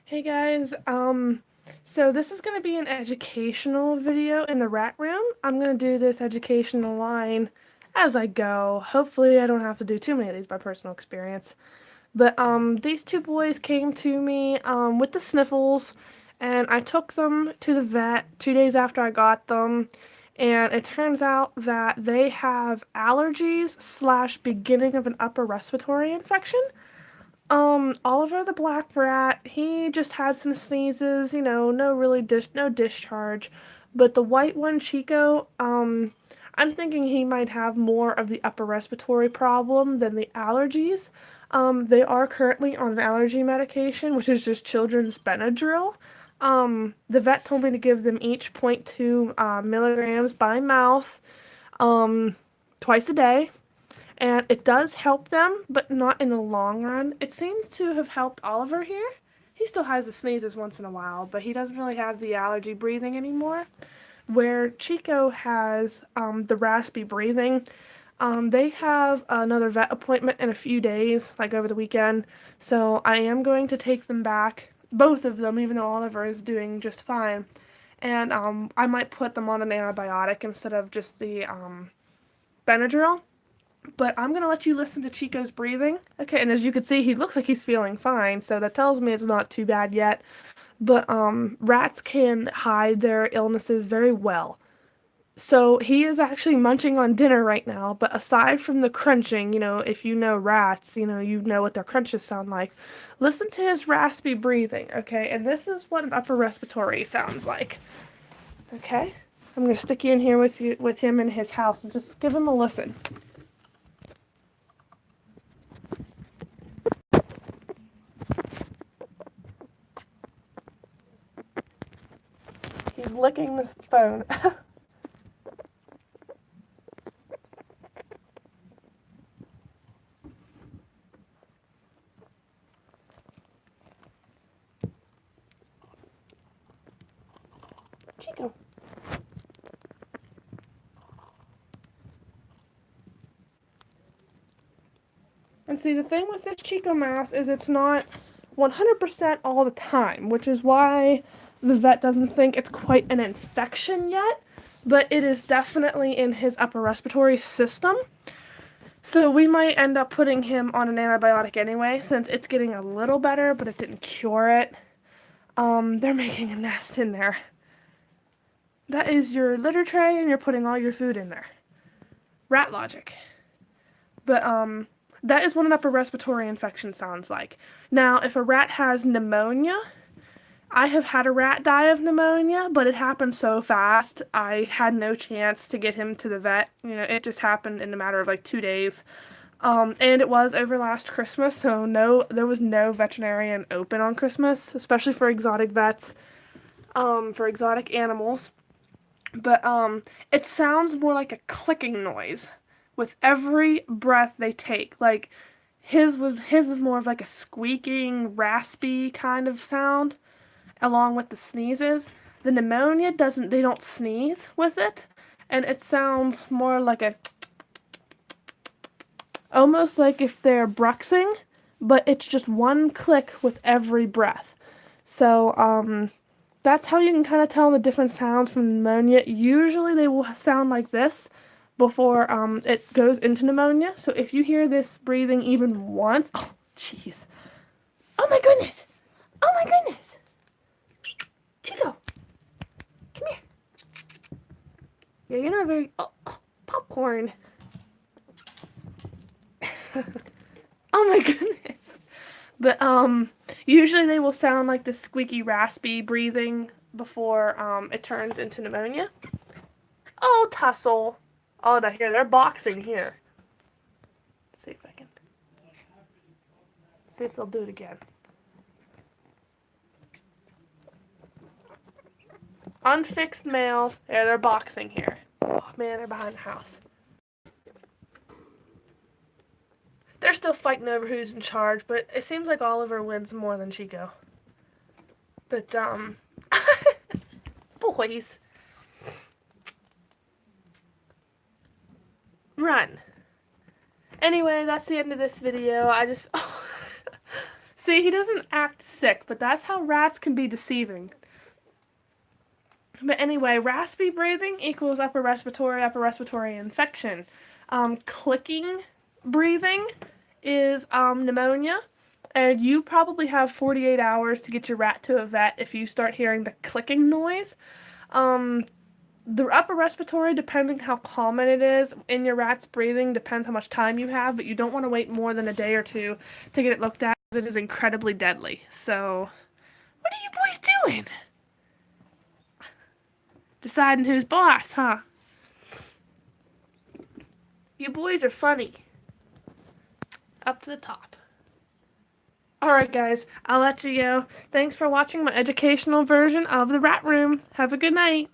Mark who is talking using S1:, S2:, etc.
S1: Hey guys, so this is going to be an educational video in the rat room. I'm going to do this educational line as I go. Hopefully I don't have to do too many of these by personal experience. But these two boys came to me with the sniffles, and I took them to the vet 2 days after I got them, and it turns out that they have allergies slash beginning of an upper respiratory infection. Oliver the black rat, he just had some sneezes, no really no discharge. But the white one, Chico, I'm thinking he might have more of the upper respiratory problem than the allergies. They are currently on an allergy medication, which is just children's Benadryl. The vet told me to give them each zero point 0.2 milligrams by mouth, twice a day, and it does help them, but not in the long run. It seems to have helped Oliver here. He still has the sneezes once in a while, but he doesn't really have the allergy breathing anymore. Where Chico has the raspy breathing, they have another vet appointment in a few days, like over the weekend. So I am going to take them back, both of them, even though Oliver is doing just fine. And I might put them on an antibiotic instead of just the Benadryl. But I'm going to let you listen to Chico's breathing. Okay, and as you can see, he looks like he's feeling fine, so that tells me it's not too bad yet. But rats can hide their illnesses very well. So he is actually munching on dinner right now, but aside from the crunching, if you know rats, you know what their crunches sound like. Listen to his raspy breathing, okay? And this is what an upper respiratory sounds like. Okay? I'm going to stick you in here with him in his house and just give him a listen. He's licking the phone. Chico. And see, the thing with this Chico mouse is it's not 100% all the time, which is why the vet doesn't think it's quite an infection yet, but it is definitely in his upper respiratory system. So we might end up putting him on an antibiotic anyway, since it's getting a little better, but it didn't cure it. They're making a nest in there. That is your litter tray, and you're putting all your food in there. Rat logic. But, that is what an upper respiratory infection sounds like. Now, if a rat has pneumonia, I have had a rat die of pneumonia, but it happened so fast, I had no chance to get him to the vet. It just happened in a matter of like 2 days. And it was over last Christmas, so there was no veterinarian open on Christmas, especially for exotic vets, for exotic animals. But, it sounds more like a clicking noise with every breath they take. Like his is more of like a squeaking, raspy kind of sound, along with the sneezes. The pneumonia doesn't they don't sneeze with it, and it sounds more like a almost like if they're bruxing, but it's just one click with every breath. So that's how you can kind of tell the different sounds from pneumonia. Usually they will sound like this before it goes into pneumonia. So if you hear this breathing even once, oh jeez, oh my goodness, oh my goodness, Chico, come here. Yeah, you're not very. Oh, popcorn. Oh my goodness. But usually they will sound like this squeaky, raspy breathing before it turns into pneumonia. Oh, tussle. Oh, now here they're boxing here. Let's see if I can. See if they'll do it again. Unfixed males. Yeah, they're boxing here. Oh man, they're behind the house. They're still fighting over who's in charge, but it seems like Oliver wins more than Chico. But, boys. Run. Anyway, that's the end of this video. See, he doesn't act sick, but that's how rats can be deceiving. But anyway, raspy breathing equals upper respiratory infection. Clicking breathing is pneumonia. And you probably have 48 hours to get your rat to a vet if you start hearing the clicking noise. The upper respiratory, depending how common it is in your rat's breathing, depends how much time you have, but you don't want to wait more than a day or two to get it looked at. It is incredibly deadly. So, what are you boys doing? Deciding who's boss, huh? You boys are funny. Up to the top. Alright guys, I'll let you go. Thanks for watching my educational version of the Rat Room. Have a good night.